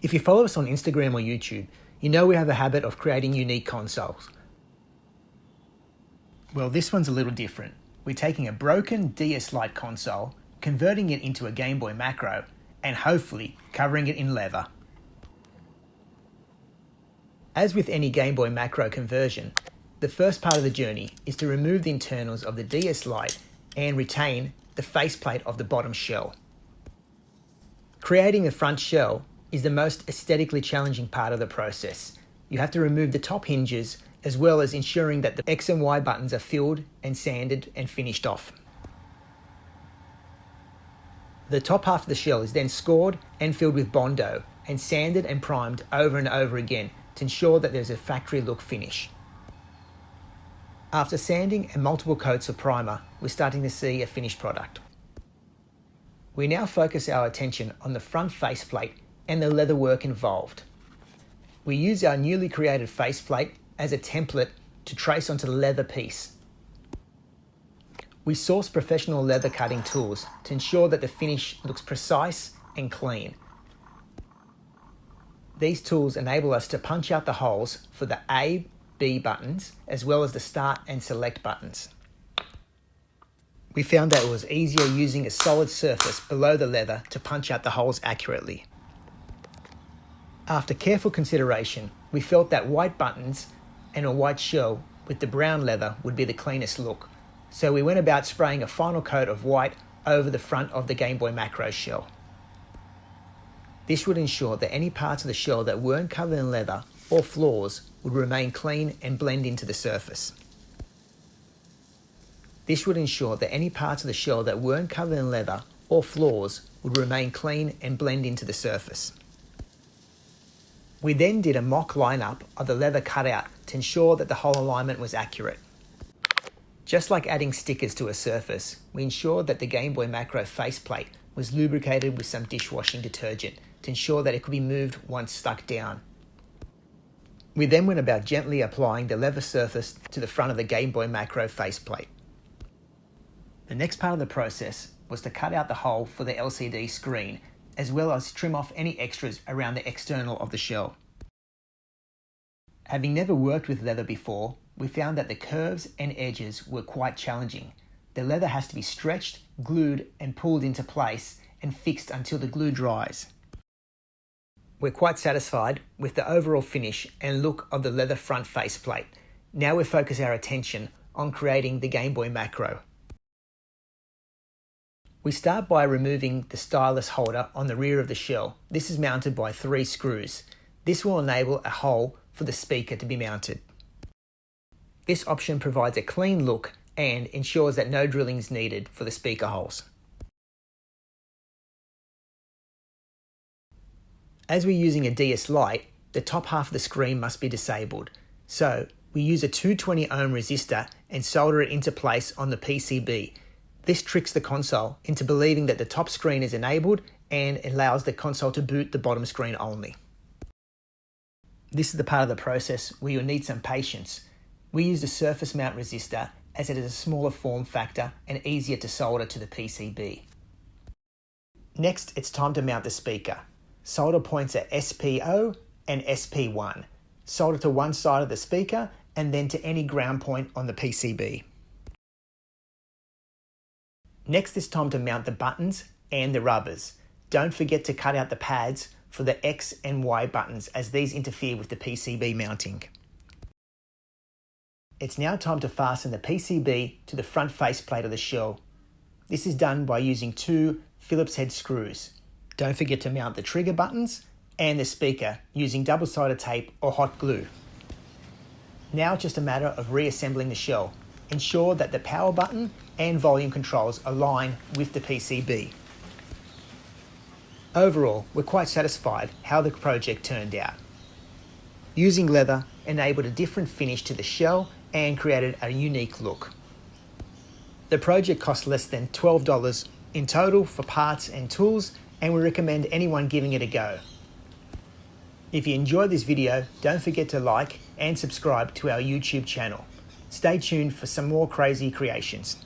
If you follow us on Instagram or YouTube, you know we have a habit of creating unique consoles. Well, this one's a little different. We're taking a broken DS Lite console, converting it into a Game Boy Macro, and hopefully covering it in leather. As with any Game Boy Macro conversion, the first part of the journey is to remove the internals of the DS Lite and retain the faceplate of the bottom shell. Creating the front shell is the most aesthetically challenging part of the process. You have to remove the top hinges as well as ensuring that the X and Y buttons are filled and sanded and finished off. The top half of the shell is then scored and filled with Bondo and sanded and primed over and over again to ensure that there's a factory look finish. After sanding and multiple coats of primer, we're starting to see a finished product. We now focus our attention on the front faceplate and the leather work involved. We use our newly created faceplate as a template to trace onto the leather piece. We source professional leather cutting tools to ensure that the finish looks precise and clean. These tools enable us to punch out the holes for the A, B buttons, as well as the start and select buttons. We found that it was easier using a solid surface below the leather to punch out the holes accurately. After careful consideration, we felt that white buttons and a white shell with the brown leather would be the cleanest look, so we went about spraying a final coat of white over the front of the Game Boy Macro shell. This would ensure that any parts of the shell that weren't covered in leather or flaws would remain clean and blend into the surface. This would ensure that any parts of the shell that weren't covered in leather or flaws would remain clean and blend into the surface. We then did a mock lineup of the leather cutout to ensure that the hole alignment was accurate. Just like adding stickers to a surface, we ensured that the Game Boy Macro faceplate was lubricated with some dishwashing detergent to ensure that it could be moved once stuck down. We then went about gently applying the leather surface to the front of the Game Boy Macro faceplate. The next part of the process was to cut out the hole for the LCD screen, as well as trim off any extras around the external of the shell. Having never worked with leather before, we found that the curves and edges were quite challenging. The leather has to be stretched, glued and pulled into place and fixed until the glue dries. We're quite satisfied with the overall finish and look of the leather front faceplate. Now we focus our attention on creating the Game Boy Macro. We start by removing the stylus holder on the rear of the shell. This is mounted by 3 screws. This will enable a hole for the speaker to be mounted. This option provides a clean look and ensures that no drilling is needed for the speaker holes. As we're using a DS Lite, the top half of the screen must be disabled. So we use a 220 ohm resistor and solder it into place on the PCB. This tricks the console into believing that the top screen is enabled and allows the console to boot the bottom screen only. This is the part of the process where you'll need some patience. We use a surface mount resistor as it is a smaller form factor and easier to solder to the PCB. Next, it's time to mount the speaker. Solder points at SP0 and SP1. Solder to one side of the speaker and then to any ground point on the PCB. Next, it's time to mount the buttons and the rubbers. Don't forget to cut out the pads for the X and Y buttons as these interfere with the PCB mounting. It's now time to fasten the PCB to the front faceplate of the shell. This is done by using 2 Phillips head screws. Don't forget to mount the trigger buttons and the speaker using double-sided tape or hot glue. Now it's just a matter of reassembling the shell. Ensure that the power button and volume controls align with the PCB. Overall, we're quite satisfied how the project turned out. Using leather enabled a different finish to the shell and created a unique look. The project cost less than $12 in total for parts and tools, and we recommend anyone giving it a go. If you enjoyed this video, don't forget to like and subscribe to our YouTube channel. Stay tuned for some more crazy creations.